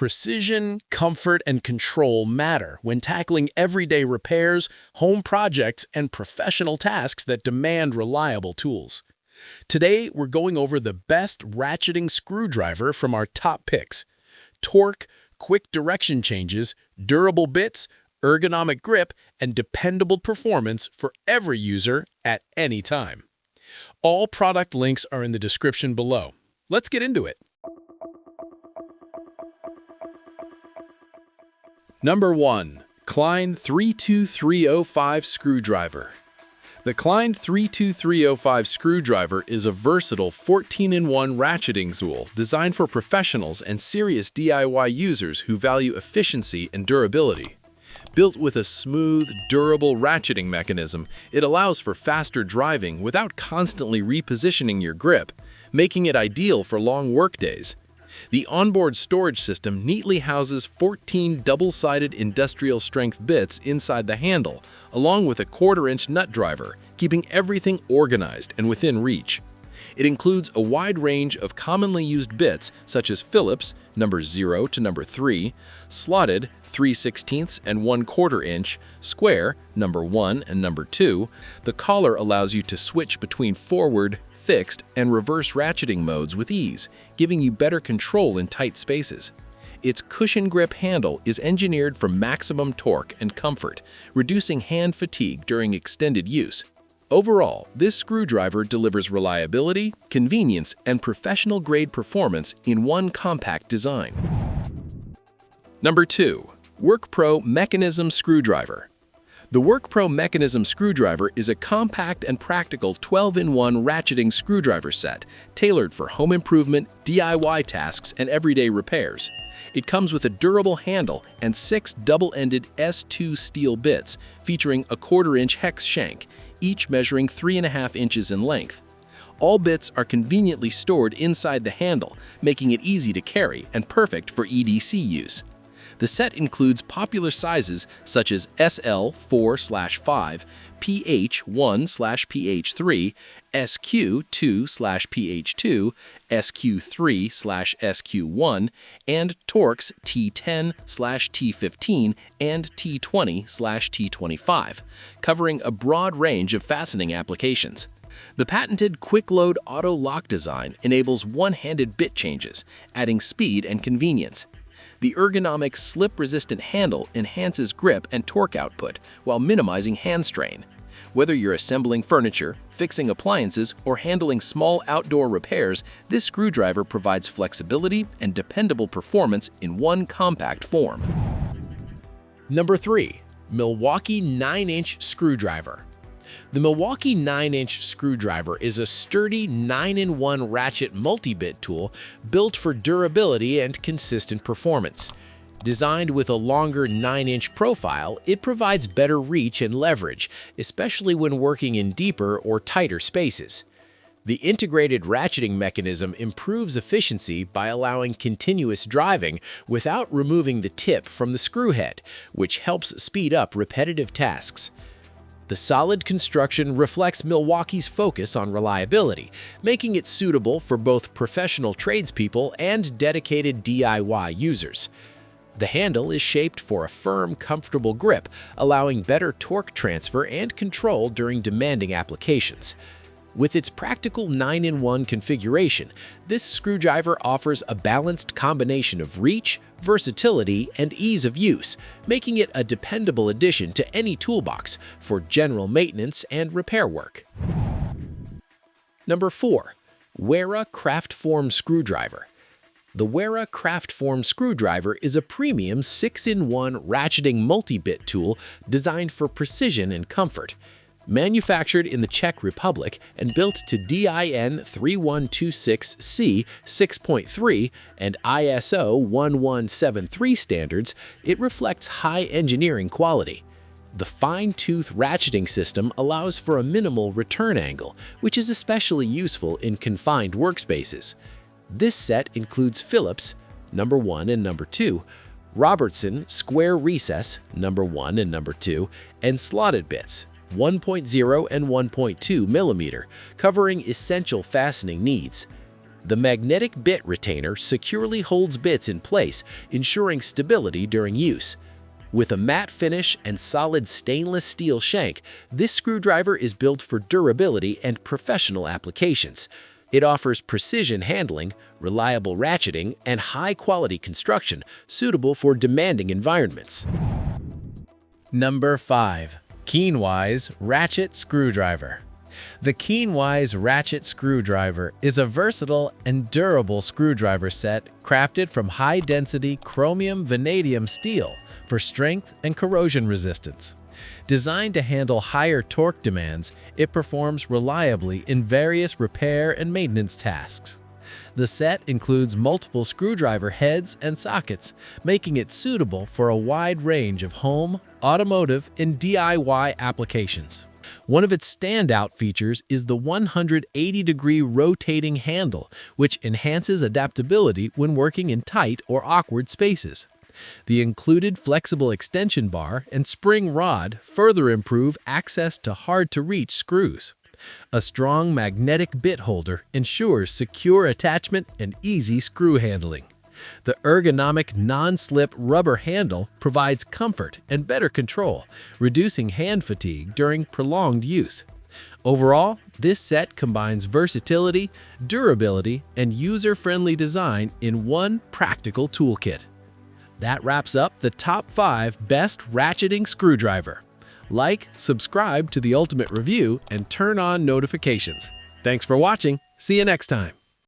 Precision, comfort, and control matter when tackling everyday repairs, home projects, and professional tasks that demand reliable tools. Today, we're going over the best ratcheting screwdriver from our top picks. Torque, quick direction changes, durable bits, ergonomic grip, and dependable performance for every user at any time. All product links are in the description below. Let's get into it. Number 1. Klein 32305 Screwdriver. The Klein 32305 Screwdriver is a versatile 14-in-1 ratcheting tool designed for professionals and serious DIY users who value efficiency and durability. Built with a smooth, durable ratcheting mechanism, it allows for faster driving without constantly repositioning your grip, making it ideal for long workdays. The onboard storage system neatly houses 14 double-sided industrial-strength bits inside the handle, along with a 1/4-inch nut driver, keeping everything organized and within reach. It includes a wide range of commonly used bits such as Phillips, number 0 to number 3, slotted 3/16 and 1/4 inch, square, number 1 and number 2. The collar allows you to switch between forward, fixed, and reverse ratcheting modes with ease, giving you better control in tight spaces. Its cushion grip handle is engineered for maximum torque and comfort, reducing hand fatigue during extended use. Overall, this screwdriver delivers reliability, convenience, and professional-grade performance in one compact design. Number 2. WORKPRO Mechanism Screwdriver. The WORKPRO Mechanism Screwdriver is a compact and practical 12-in-1 ratcheting screwdriver set tailored for home improvement, DIY tasks, and everyday repairs. It comes with a durable handle and 6 double-ended S2 steel bits featuring a 1/4-inch hex shank, each measuring 3.5 inches in length. All bits are conveniently stored inside the handle, making it easy to carry and perfect for EDC use. The set includes popular sizes such as SL4/5, PH1/PH3, SQ2/PH2, SQ3/SQ1, and Torx T10/T15 and T20/T25, covering a broad range of fastening applications. The patented quick-load auto lock design enables one-handed bit changes, adding speed and convenience. The ergonomic slip-resistant handle enhances grip and torque output while minimizing hand strain. Whether you're assembling furniture, fixing appliances, or handling small outdoor repairs, this screwdriver provides flexibility and dependable performance in one compact form. Number 3. Milwaukee 9-inch Screwdriver. The Milwaukee 9-inch screwdriver is a sturdy 9-in-1 ratchet multi-bit tool built for durability and consistent performance. Designed with a longer 9-inch profile, it provides better reach and leverage, especially when working in deeper or tighter spaces. The integrated ratcheting mechanism improves efficiency by allowing continuous driving without removing the tip from the screw head, which helps speed up repetitive tasks. The solid construction reflects Milwaukee's focus on reliability, making it suitable for both professional tradespeople and dedicated DIY users. The handle is shaped for a firm, comfortable grip, allowing better torque transfer and control during demanding applications. With its practical 9-in-1 configuration, this screwdriver offers a balanced combination of reach, versatility, and ease of use, making it a dependable addition to any toolbox for general maintenance and repair work. Number 4. Wera Kraftform Screwdriver. The Wera Kraftform Screwdriver is a premium 6-in-1 ratcheting multi-bit tool designed for precision and comfort. Manufactured in the Czech Republic and built to DIN 3126C 6.3 and ISO 1173 standards, it reflects high engineering quality. The fine-tooth ratcheting system allows for a minimal return angle, which is especially useful in confined workspaces. This set includes Phillips, number 1 and number 2, Robertson square recess, number 1 and number 2, and slotted bits, 1.0 and 1.2 mm, covering essential fastening needs. The magnetic bit retainer securely holds bits in place, ensuring stability during use. With a matte finish and solid stainless steel shank, this screwdriver is built for durability and professional applications. It offers precision handling, reliable ratcheting, and high-quality construction suitable for demanding environments. Number 5. KeenWise Ratchet Screwdriver. The KeenWise Ratchet Screwdriver is a versatile and durable screwdriver set crafted from high-density chromium vanadium steel for strength and corrosion resistance. Designed to handle higher torque demands, it performs reliably in various repair and maintenance tasks. The set includes multiple screwdriver heads and sockets, making it suitable for a wide range of home, automotive, and DIY applications. One of its standout features is the 180-degree rotating handle, which enhances adaptability when working in tight or awkward spaces. The included flexible extension bar and spring rod further improve access to hard-to-reach screws. A strong magnetic bit holder ensures secure attachment and easy screw handling. The ergonomic non-slip rubber handle provides comfort and better control, reducing hand fatigue during prolonged use. Overall, this set combines versatility, durability, and user-friendly design in one practical toolkit. That wraps up the top 5 best ratcheting screwdriver. Like, subscribe to The Ultimate Review, and turn on notifications. Thanks for watching. See you next time.